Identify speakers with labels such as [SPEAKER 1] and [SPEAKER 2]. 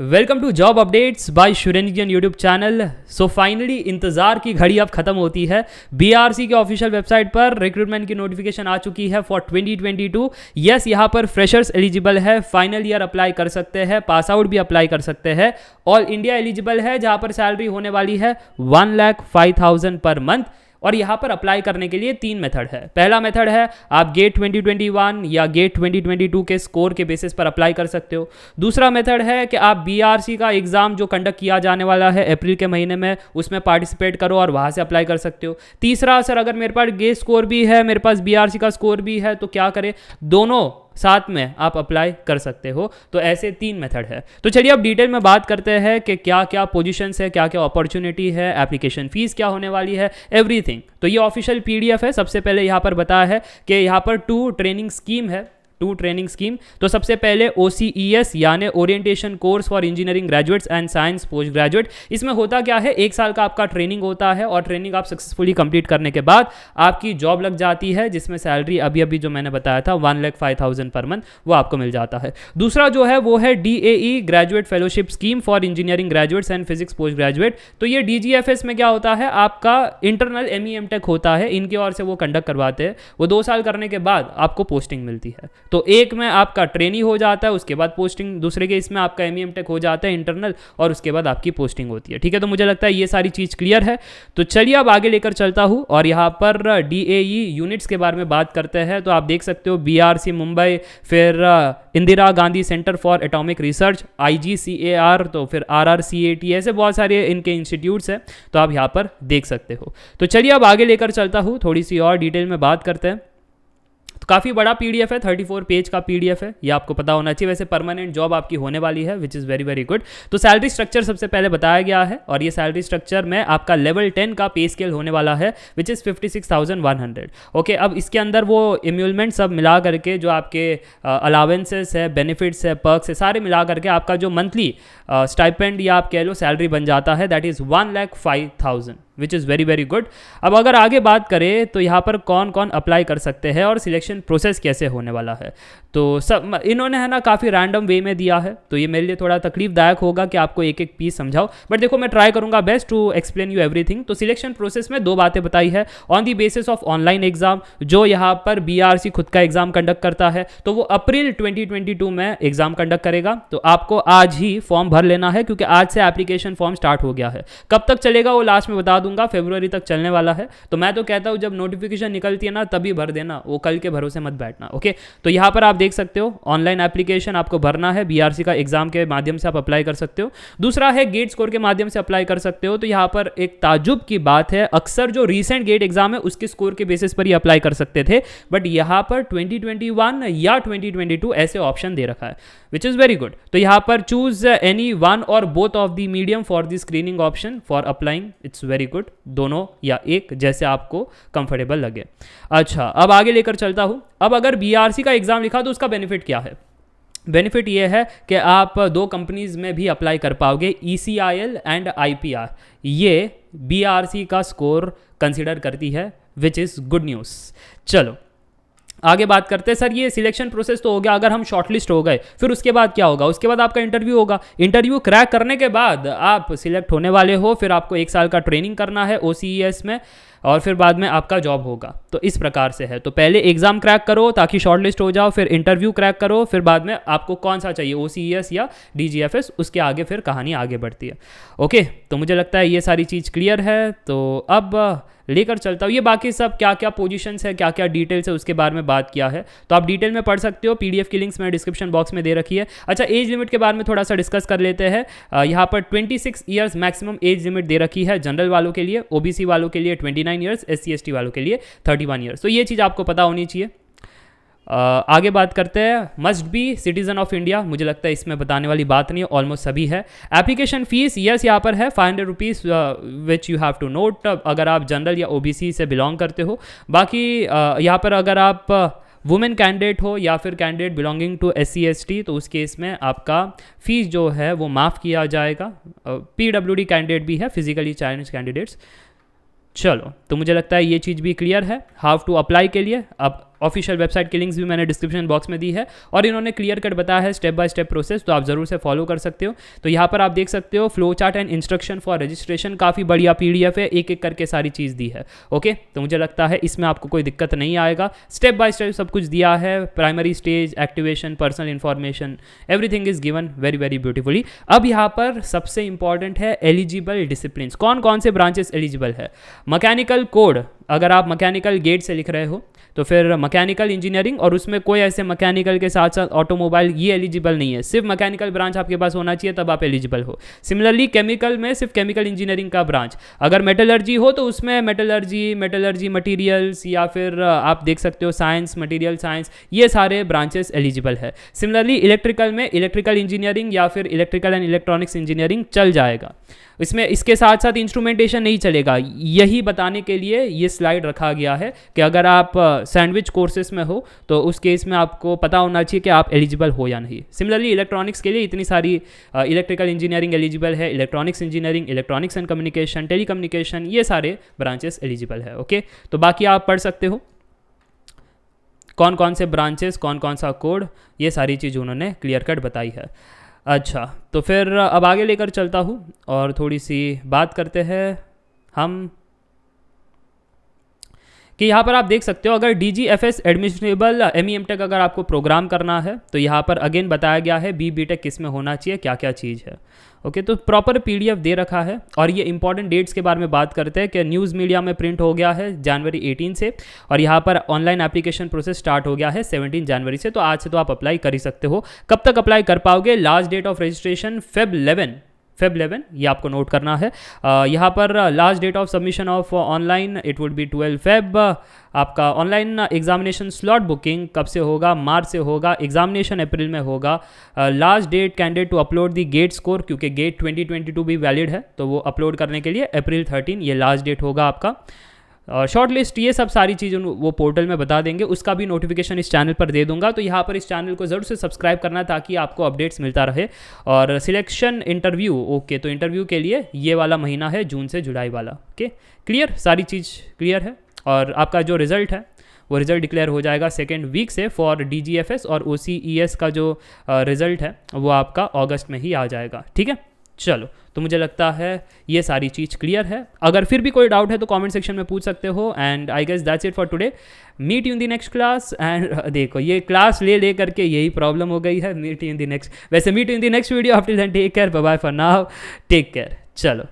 [SPEAKER 1] Welcome to job updates by Shurenjan YouTube channel. So finally इंतज़ार की घड़ी अब खत्म होती है। बीआरसी के ऑफिशियल वेबसाइट पर रिक्रूटमेंट की नोटिफिकेशन आ चुकी है फॉर 2022। यस, यहाँ पर फ्रेशर्स एलिजिबल है, फाइनल ईयर अप्लाई कर सकते हैं, पास आउट भी अप्लाई कर सकते हैं। ऑल इंडिया एलिजिबल है, जहाँ पर सैलरी होने वाली है 1,05,000 पर मंथ। और यहाँ पर अप्लाई करने के लिए 3 मेथड है। पहला मेथड है आप गेट 2021 या गेट 2022 के स्कोर के बेसिस पर अप्लाई कर सकते हो। दूसरा मेथड है कि आप बीआरसी का एग्जाम जो कंडक्ट किया जाने वाला है अप्रैल के महीने में, उसमें पार्टिसिपेट करो और वहाँ से अप्लाई कर सकते हो। तीसरा, सर अगर मेरे पास गेट स्कोर भी है, मेरे पास बीआरसी का स्कोर भी है, तो क्या करें? दोनों साथ में आप अप्लाई कर सकते हो। तो ऐसे 3 मेथड है। तो चलिए अब डिटेल में बात करते हैं कि क्या क्या पोजीशंस है, क्या क्या अपॉर्चुनिटी है, एप्लीकेशन फीस क्या होने वाली है, एवरीथिंग। तो ये ऑफिशियल पीडीएफ है। सबसे पहले यहाँ पर बताया है कि यहाँ पर 2 ट्रेनिंग स्कीम है। तो सबसे पहले OCES यानी orientation course for engineering graduates and science post graduate. इसमें होता क्या है, 1 साल का आपका ट्रेनिंग होता है और ट्रेनिंग आप सक्सेसफुली कंप्लीट करने के बाद आपकी जॉब लग जाती है, जिसमें सैलरी अभी जो मैंने बताया था 1,05,000 पर मंथ वो आपको मिल जाता है। दूसरा जो है वो है DAE graduate fellowship scheme for engineering graduates and physics post graduate. तो ये DGFS में क्या होता है, आपका इंटरनल MEM टेक होता है, इनकी ओर से वो कंडक्ट करवाते हैं। वो 2 साल करने के बाद आपको पोस्टिंग मिलती है। तो एक में आपका ट्रेनी हो जाता है, उसके बाद पोस्टिंग, दूसरे के इसमें आपका MEM टेक हो जाता है इंटरनल, और उसके बाद आपकी पोस्टिंग होती है। ठीक है, तो मुझे लगता है ये सारी चीज़ क्लियर है। तो चलिए अब आगे लेकर चलता हूँ और यहाँ पर DAE यूनिट्स के बारे में बात करते हैं। तो आप देख सकते हो BRC मुंबई, फिर Indira Gandhi centre for atomic research, IGCAR, तो फिर RRCAT, ऐसे बहुत सारे इनके इंस्टीट्यूट्स हैं। तो आप यहाँ पर देख सकते हो। तो चलिए अब आगे लेकर चलता हूँ, थोड़ी सी और डिटेल में बात करते हैं। तो काफ़ी बड़ा पीडीएफ है, 34 पेज का पीडीएफ है, ये आपको पता होना चाहिए। वैसे परमानेंट जॉब आपकी होने वाली है, which is very very good. तो सैलरी स्ट्रक्चर सबसे पहले बताया गया है, और ये सैलरी स्ट्रक्चर में आपका लेवल 10 का पे स्केल होने वाला है, विच इज़ 56,100। ओके, अब इसके अंदर वो इम्यूलमेंट सब मिला करके जो आपके अलावेंसेस है, बेनिफिट्स है, पर्क्स है, सारे मिला करके आपका जो मंथली स्टाइपेंड या आप कह लो सैलरी बन जाता है, that is 1,05,000, which is very very good. अब अगर आगे बात करें तो यहाँ पर कौन कौन अप्लाई कर सकते हैं और सिलेक्शन प्रोसेस कैसे होने वाला है। तो सब इन्होंने है ना काफ़ी रैंडम वे में दिया है, तो ये मेरे लिए थोड़ा तकलीफदायक होगा कि आपको एक एक पीस समझाओ, बट देखो मैं ट्राई करूँगा best to explain you everything. तो सिलेक्शन प्रोसेस में 2 बातें बताई है। On the basis of online exam, जो यहाँ पर BRC खुद का एग्जाम कंडक्ट करता है, तो वो अप्रैल 2022 में एग्जाम कंडक्ट करेगा। तो आपको आज ही फॉर्म भर लेना है, क्योंकि आज से एप्लीकेशन फॉर्म स्टार्ट हो गया है। कब तक चलेगा वो लास्ट में बता दूंगा, फरवरी तक चलने वाला है। तो मैं तो कहता हूं जब नोटिफिकेशन निकलती है ना तभी भर देना, वो कल के भरोसे मत बैठना। ओके, तो यहां पर आप देख सकते हो ऑनलाइन एप्लीकेशन आपको भरना है, BRC का एग्जाम के माध्यम से आप अप्लाई कर सकते हो। दूसरा है गेट स्कोर के माध्यम से अप्लाई कर सकते हो। तो यहां पर एक ताजुब की बात है, अक्सर जो रीसेंट गेट एग्जाम है उसके स्कोर के बेसिस पर ही अप्लाई कर सकते थे, बट यहां पर 2021 या 2022 ऐसे ऑप्शन दे रखा है, विच इज वेरी गुड। तो यहां पर चूज एनी वन और both of the medium for the screening option for applying, it's very good. दोनों या एक, जैसे आपको कंफर्टेबल लगे। अच्छा, अब आगे लेकर चलता हूं। अब अगर BRC का एग्जाम लिखा तो उसका बेनिफिट क्या है? बेनिफिट ये है कि आप 2 कंपनीज में भी अप्लाई कर पाओगे, ECIL एंड IPR। ये BRC का स्कोर कंसिडर करती है, विच इज़ गुड न्यूज़। चलो आगे बात करते हैं। सर ये सिलेक्शन प्रोसेस तो हो गया, अगर हम शॉर्टलिस्ट हो गए फिर उसके बाद क्या होगा? उसके बाद आपका इंटरव्यू होगा। इंटरव्यू क्रैक करने के बाद आप सिलेक्ट होने वाले हो, फिर आपको 1 साल का ट्रेनिंग करना है OCES में, और फिर बाद में आपका जॉब होगा। तो इस प्रकार से है। तो पहले एग्जाम क्रैक करो ताकि शॉर्टलिस्ट हो जाओ, फिर इंटरव्यू क्रैक करो, फिर बाद में आपको कौन सा चाहिए, OCES या DGFS, उसके आगे फिर कहानी आगे बढ़ती है। ओके, तो मुझे लगता है ये सारी चीज़ क्लियर है। तो अब लेकर चलता हूँ, ये बाकी सब क्या क्या पोजीशंस है, क्या क्या डिटेल्स है, उसके बारे में बात किया है। तो आप डिटेल में पढ़ सकते हो, PDF की लिंक्स मैंने डिस्क्रिप्शन बॉक्स में दे रखी है। अच्छा, एज लिमिट के बारे में थोड़ा सा डिस्कस कर लेते हैं। यहाँ पर 26 ईयर्स मैक्सिमम एज लिमिट दे रखी है जनरल वालों के लिए, OBC वालों के लिए 29 ईयर्स, SC/ST वालों के लिए 31 ईयर्स। तो ये चीज़ आपको पता होनी चाहिए। आगे बात करते हैं। Must be citizen of India, मुझे लगता है इसमें बताने वाली बात नहीं है, ऑलमोस्ट सभी है। एप्लीकेशन फीस यस यहाँ पर है 500 rupees, which you have to note, अगर आप जनरल या OBC से बिलोंग करते हो। बाकी यहाँ पर अगर आप वुमेन कैंडिडेट हो या फिर कैंडिडेट बिलोंगिंग टू SC/ST, तो उस केस में आपका फीस जो है वो माफ़ किया जाएगा। PWD कैंडिडेट भी है, फिजिकली चैलेंज कैंडिडेट्स। चलो, तो मुझे लगता है ये चीज़ भी क्लियर है। हाउ टू अप्लाई के लिए अब ऑफिशियल वेबसाइट की लिंक्स भी मैंने डिस्क्रिप्शन बॉक्स में दी है और इन्होंने क्लियर कट बताया है स्टेप बाय स्टेप प्रोसेस, तो आप ज़रूर से फॉलो कर सकते हो। तो यहाँ पर आप देख सकते हो flow chart and instruction for registration, काफ़ी बढ़िया PDF है, एक एक करके सारी चीज़ दी है। ओके, तो मुझे लगता है इसमें आपको कोई दिक्कत नहीं आएगा, स्टेप बाय स्टेप सब कुछ दिया है, primary stage, activation, personal information, everything is given very very beautifully. अब यहाँ पर सबसे इंपॉर्टेंट है एलिजिबल डिसिप्लिन, कौन कौन से ब्रांचेस एलिजिबल है। मैकेनिकल कोड, अगर आप मैकेनिकल गेट से लिख रहे हो तो फिर मैकेनिकल इंजीनियरिंग, और उसमें कोई ऐसे मैकेनिकल के साथ साथ ऑटोमोबाइल, ये एलिजिबल नहीं है, सिर्फ मैकेनिकल ब्रांच आपके पास होना चाहिए तब आप एलिजिबल हो। सिमिलरली केमिकल में सिर्फ केमिकल इंजीनियरिंग का ब्रांच, अगर मेटलर्जी हो तो उसमें मेटलर्जी मटीरियल्स, या फिर आप देख सकते हो साइंस, मटीरियल साइंस, ये सारे ब्रांचेस एलिजिबल है। सिमिलरली इलेक्ट्रिकल में इलेक्ट्रिकल इंजीनियरिंग या फिर इलेक्ट्रिकल एंड इलेक्ट्रॉनिक्स इंजीनियरिंग चल जाएगा, इसमें इसके साथ साथ इंस्ट्रूमेंटेशन नहीं चलेगा। यही बताने के लिए ये स्लाइड रखा गया है कि अगर आप सैंडविच कोर्सेज में हो तो उस केस में आपको पता होना चाहिए कि आप एलिजिबल हो या नहीं। सिमिलरली इलेक्ट्रॉनिक्स के लिए इतनी सारी इलेक्ट्रिकल इंजीनियरिंग एलिजिबल है, electronics engineering, electronics and communication, telecommunication, ये सारे ब्रांचेस एलिजिबल है। ओके, तो बाकी आप पढ़ सकते हो कौन कौन से ब्रांचेस, कौन कौन सा कोड, ये सारी चीज़ उन्होंने क्लियर कट बताई है। अच्छा, तो फिर अब आगे लेकर चलता हूँ और थोड़ी सी बात करते हैं हम कि यहाँ पर आप देख सकते हो अगर DGFS एडमिशनेबल MEM.Tech अगर आपको प्रोग्राम करना है तो यहाँ पर अगेन बताया गया है B.Tech किस में होना चाहिए, क्या क्या चीज़ है। ओके, तो प्रॉपर PDF दे रखा है और ये इंपॉर्टेंट डेट्स के बारे में बात करते हैं कि न्यूज़ मीडिया में प्रिंट हो गया है जनवरी 18 से, और यहाँ पर ऑनलाइन एप्लीकेशन प्रोसेस स्टार्ट हो गया है 17 जनवरी से। तो आज से तो आप अप्लाई कर ही सकते हो। कब तक अप्लाई कर पाओगे? Last date of registration Feb 11, ये आपको नोट करना है। यहाँ पर last date of submission of online it would be 12 Feb। आपका ऑनलाइन एग्जामिनेशन स्लॉट बुकिंग कब से होगा? मार्च से होगा। एग्जामिनेशन अप्रैल में होगा। Last date candidate to upload the GATE score, क्योंकि गेट 2022 भी वैलिड है तो वो अपलोड करने के लिए अप्रैल 13 ये लास्ट डेट होगा आपका। और शॉर्ट लिस्ट, ये सब सारी चीज़ें वो पोर्टल में बता देंगे, उसका भी नोटिफिकेशन इस चैनल पर दे दूंगा। तो यहाँ पर इस चैनल को ज़रूर से सब्सक्राइब करना ताकि आपको अपडेट्स मिलता रहे। और सिलेक्शन इंटरव्यू, ओके, तो इंटरव्यू के लिए ये वाला महीना है जून से जुलाई वाला। ओके, क्लियर, सारी चीज़ क्लियर है। और आपका जो रिज़ल्ट है वो रिज़ल्ट डिक्लेयर हो जाएगा 2nd वीक से फॉर DGFS, और OCES का जो रिज़ल्ट है वो आपका अगस्त में ही आ जाएगा। ठीक है, चलो, तो मुझे लगता है ये सारी चीज़ क्लियर है। अगर फिर भी कोई डाउट है तो कमेंट सेक्शन में पूछ सकते हो। And I guess that's it for today. Meet you in the next class. And देखो, ये क्लास ले करके यही प्रॉब्लम हो गई है। Meet you in the next, वैसे meet you in the next video. Till then take care, bye bye for now, take care. चलो।